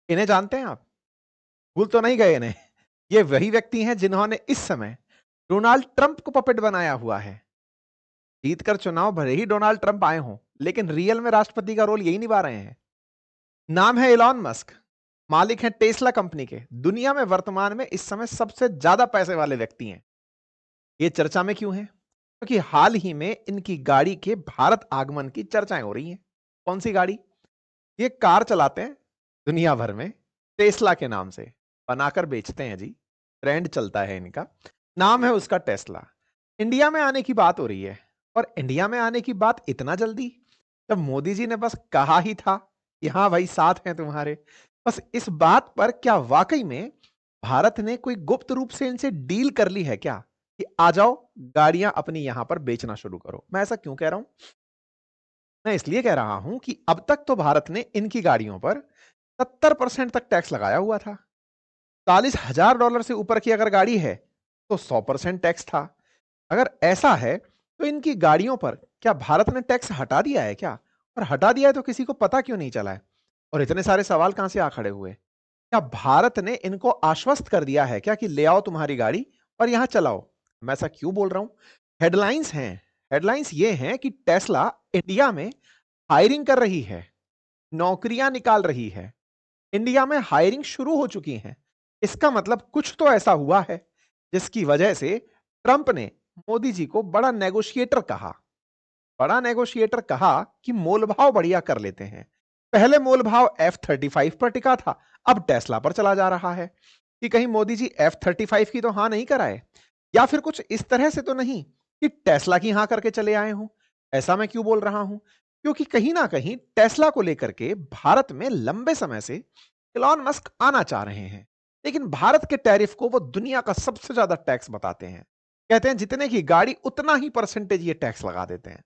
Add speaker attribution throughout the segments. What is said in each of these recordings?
Speaker 1: इन्हें जानते हैं आप? भूल तो नहीं गए इन्हें? ये वही व्यक्ति हैं जिन्होंने इस समय डोनाल्ड ट्रंप को पपेट बनाया हुआ है। जीतकर चुनाव भले ही डोनाल्ड ट्रंप आए हों, लेकिन रियल में राष्ट्रपति का रोल यही निभा रहे हैं। नाम है इलॉन मस्क, मालिक हैं टेस्ला कंपनी के। दुनिया में वर्तमान में इस समय सबसे ज्यादा पैसे वाले व्यक्ति हैं। ये चर्चा में क्यों है? क्योंकि हाल ही में इनकी गाड़ी के भारत आगमन की चर्चाएं हो रही हैं। कौन सी गाड़ी? ये कार चलाते हैं दुनिया भर में, टेस्ला के नाम से बनाकर बेचते हैं जी। ट्रेंड चलता है इनका, नाम है उसका टेस्ला। इंडिया में आने की बात हो रही है, और इंडिया में आने की बात इतना जल्दी, जब मोदी जी ने बस कहा ही था कि हाँ भाई साथ हैं तुम्हारे। बस इस बात पर क्या वाकई में भारत ने कोई गुप्त रूप से इनसे डील कर ली है क्या कि आ जाओ गाड़ियां अपनी यहां पर बेचना शुरू करो? मैं ऐसा क्यों कह रहा हूं? मैं इसलिए कह रहा हूं कि अब तक तो भारत ने इनकी गाड़ियों पर 70% तक टैक्स लगाया हुआ था। $40,000 से ऊपर की अगर गाड़ी है तो 100% टैक्स था। अगर ऐसा है तो इनकी गाड़ियों पर क्या भारत ने टैक्स हटा दिया है क्या? और हटा दिया है तो किसी को पता क्यों नहीं चला है? और इतने सारे सवाल कहां से आ खड़े हुए? क्या भारत ने इनको आश्वस्त कर दिया है क्या कि ले आओ तुम्हारी गाड़ी और यहां चलाओ? मैं ऐसा क्यों बोल रहा हूं? हेडलाइंस हैं, हेडलाइंस ये हैं कि टेस्ला इंडिया में हायरिंग कर रही है, नौकरियां निकाल रही है। इंडिया में हायरिंग शुरू हो चुकी है। इसका मतलब कुछ तो ऐसा हुआ है जिसकी वजह से ट्रंप ने मोदी जी को बड़ा नेगोशिएटर कहा। बड़ा नेगोशिएटर कहा कि मोलभाव बढ़िया कर लेते हैं। पहले मोलभाव F-35 पर टिका था, अब टेस्ला पर चला जा रहा है कि कहीं मोदी जी F-35 की तो हां नहीं कराए, या फिर कुछ इस तरह से तो नहीं कि टेस्ला की हां करके चले आए हों। ऐसा मैं क्यों बोल रहा हूं? क्योंकि कहीं ना कहीं टेस्ला को लेकर के भारत में लंबे समय से इलॉन मस्क आना चाह रहे हैं, लेकिन भारत के टैरिफ को वो दुनिया का सबसे ज्यादा टैक्स बताते हैं। कहते हैं जितने की गाड़ी उतना ही परसेंटेज ये टैक्स लगा देते हैं।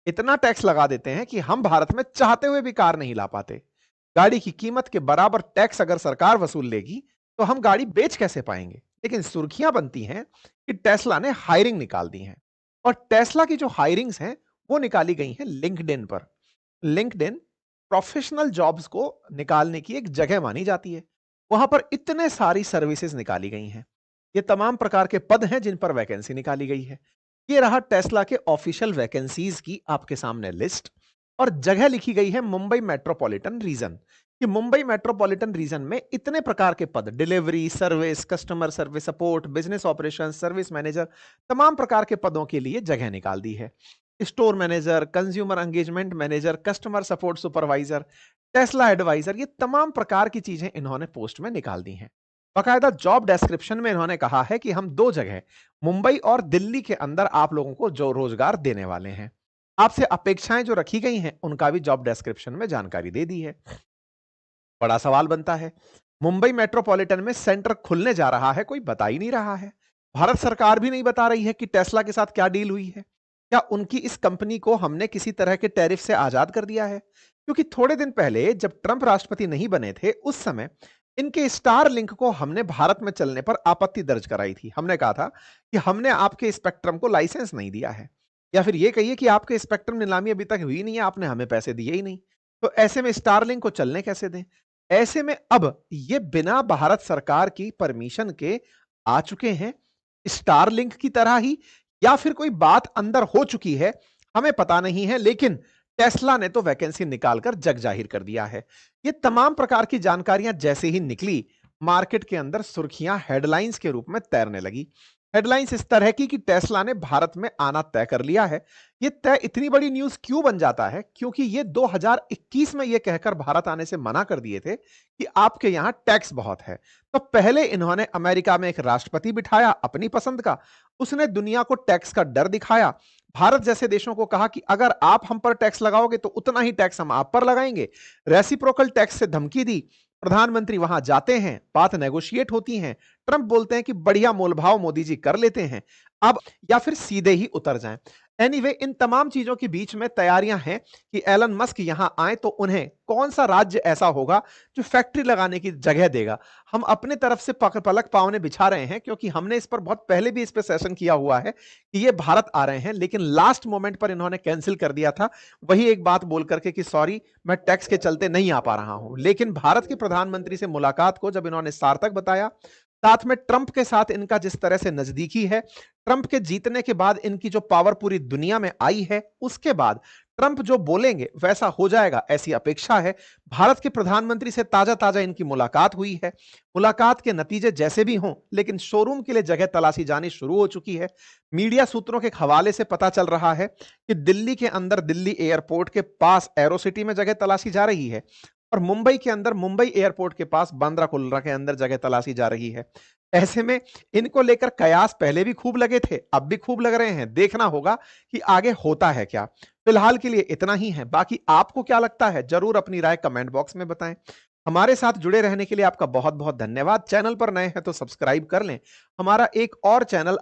Speaker 1: इतना टैक्स लगा देते हैं कि हम भारत में चाहते हुए भी कार नहीं ला पाते। गाड़ी की कीमत के बराबर टैक्स अगर सरकार वसूल लेगी तो हम गाड़ी बेच कैसे पाएंगे? लेकिन सुर्खियां बनती हैं कि टेस्ला ने हायरिंग निकाल दी है, और टेस्ला की जो हायरिंग्स हैं वो निकाली गई हैं लिंक्डइन पर। लिंक्डइन प्रोफेशनल जॉब्स को निकालने की एक जगह मानी जाती है। वहां पर इतने सारी सर्विसेज निकाली गई हैं। ये तमाम प्रकार के पद हैं जिन पर वैकेंसी निकाली गई है। ये रहा टेस्ला के ऑफिशियल वैकेंसीज की आपके सामने लिस्ट, और जगह लिखी गई है मुंबई मेट्रोपॉलिटन रीजन। कि मुंबई मेट्रोपॉलिटन रीजन में इतने प्रकार के पद, delivery service, customer service support, business operation, service manager, तमाम प्रकार के पदों के लिए जगह निकाल दी है। Store manager, consumer engagement manager, customer support supervisor, Tesla advisor, ये तमाम प्रकार की चीजें इन्होंने पोस्ट में निकाल दी हैं। बाकायदा जॉब डिस्क्रिप्शन में इन्होंने कहा है कि हम दो जगह, मुंबई और दिल्ली के अंदर आप लोगों को जो रोजगार देने वाले हैं। आपसे अपेक्षाएं जो रखी गई हैं उनका भी जॉब डिस्क्रिप्शन में जानकारी दे दी है। बड़ा सवाल बनता है, मुंबई मेट्रोपॉलिटन में सेंटर खुलने जा रहा है, कोई बता ही नहीं रहा है। भारत सरकार भी नहीं बता रही है कि टेस्ला के साथ क्या डील हुई है। क्या उनकी इस कंपनी को हमने किसी तरह के टैरिफ से आजाद कर दिया है? क्योंकि थोड़े दिन पहले जब ट्रंप राष्ट्रपति नहीं बने थे उस समय इनके स्टार लिंक को हमने भारत में चलने पर आपत्ति दर्ज कराई थी। हमने कहा था कि हमने आपके स्पेक्ट्रम को लाइसेंस नहीं दिया है, या फिर यह कहिए कि आपके स्पेक्ट्रम नीलामी अभी तक हुई नहीं है, आपने हमें पैसे दिए ही नहीं। तो ऐसे में स्टारलिंक को चलने कैसे दें? ऐसे में अब ये बिना भारत सरकार की परमिशन के आ चुके हैं, स्टारलिंक की तरह ही, या फिर कोई बात अंदर हो चुकी है, हमें पता नहीं है। लेकिन टेस्ला ने तो वैकेंसी निकालकर जग जाहिर कर दिया है। ये तमाम प्रकार की जानकारियां जैसे ही निकली, मार्केट के अंदर सुर्खियां हेडलाइंस के रूप में तैरने लगी। हेडलाइंस इस तरह की कि टेस्ला ने भारत में आना तय कर लिया है। ये तय इतनी बड़ी न्यूज क्यों बन जाता है? क्योंकि ये 2021 में ये कहकर भारत आने से मना कर दिए थे कि आपके यहां टैक्स बहुत है। तो पहले इन्होंने अमेरिका में एक राष्ट्रपति बिठाया अपनी पसंद का, उसने दुनिया को टैक्स का डर दिखाया। भारत जैसे देशों को कहा कि अगर आप हम पर टैक्स लगाओगे तो उतना ही टैक्स हम आप पर लगाएंगे। रेसिप्रोकल टैक्स से धमकी दी। प्रधानमंत्री वहां जाते हैं, बात नेगोशिएट होती है। ट्रंप बोलते हैं कि बढ़िया मोलभाव मोदी जी कर लेते हैं अब, या फिर सीधे ही उतर जाएं। एनीवे इन तमाम चीजों के बीच में तैयारियां हैं कि एलन मस्क यहां आए तो उन्हें कौन सा राज्य ऐसा होगा जो फैक्ट्री लगाने की जगह देगा। हम अपने तरफ से पलक पावने बिछा रहे हैं, क्योंकि हमने इस पर बहुत पहले भी इस पर सेशन किया हुआ है कि ये भारत आ रहे हैं, लेकिन लास्ट मोमेंट पर इन्होंने कैंसिल कर दिया था, वही एक बात बोल करके कि सॉरी मैं टैक्स के चलते नहीं आ पा रहा हूं। लेकिन भारत के प्रधानमंत्री से मुलाकात को जब इन्होंने सार्थक बताया, साथ में ट्रंप के साथ इनका जिस तरह से नजदीकी है, ट्रंप के जीतने के बाद इनकी जो पावर पूरी दुनिया में आई है, उसके बाद ट्रंप जो बोलेंगे वैसा हो जाएगा ऐसी अपेक्षा है। भारत के प्रधानमंत्री से ताजा ताजा इनकी मुलाकात हुई है। मुलाकात के नतीजे जैसे भी हों, लेकिन शोरूम के लिए जगह तलाशी जानी शुरू हो चुकी है। मीडिया सूत्रों के हवाले से पता चल रहा है कि दिल्ली के अंदर दिल्ली एयरपोर्ट के पास एरो सिटी में जगह तलाशी जा रही है, और मुंबई के अंदर मुंबई एयरपोर्ट के पास बांद्रा कुर्ला के अंदर जगह तलाशी जा रही है। ऐसे में इनको लेकर कयास पहले भी खूब लगे थे, अब भी खूब लग रहे हैं। देखना होगा कि आगे होता है क्या। फिलहाल के लिए इतना ही है, बाकी आपको क्या लगता है जरूर अपनी राय कमेंट बॉक्स में बताएं। हमारे साथ जुड़े रहने के लिए आपका बहुत बहुत धन्यवाद। चैनल पर नए हैं तो सब्सक्राइब कर लें। हमारा एक और चैनल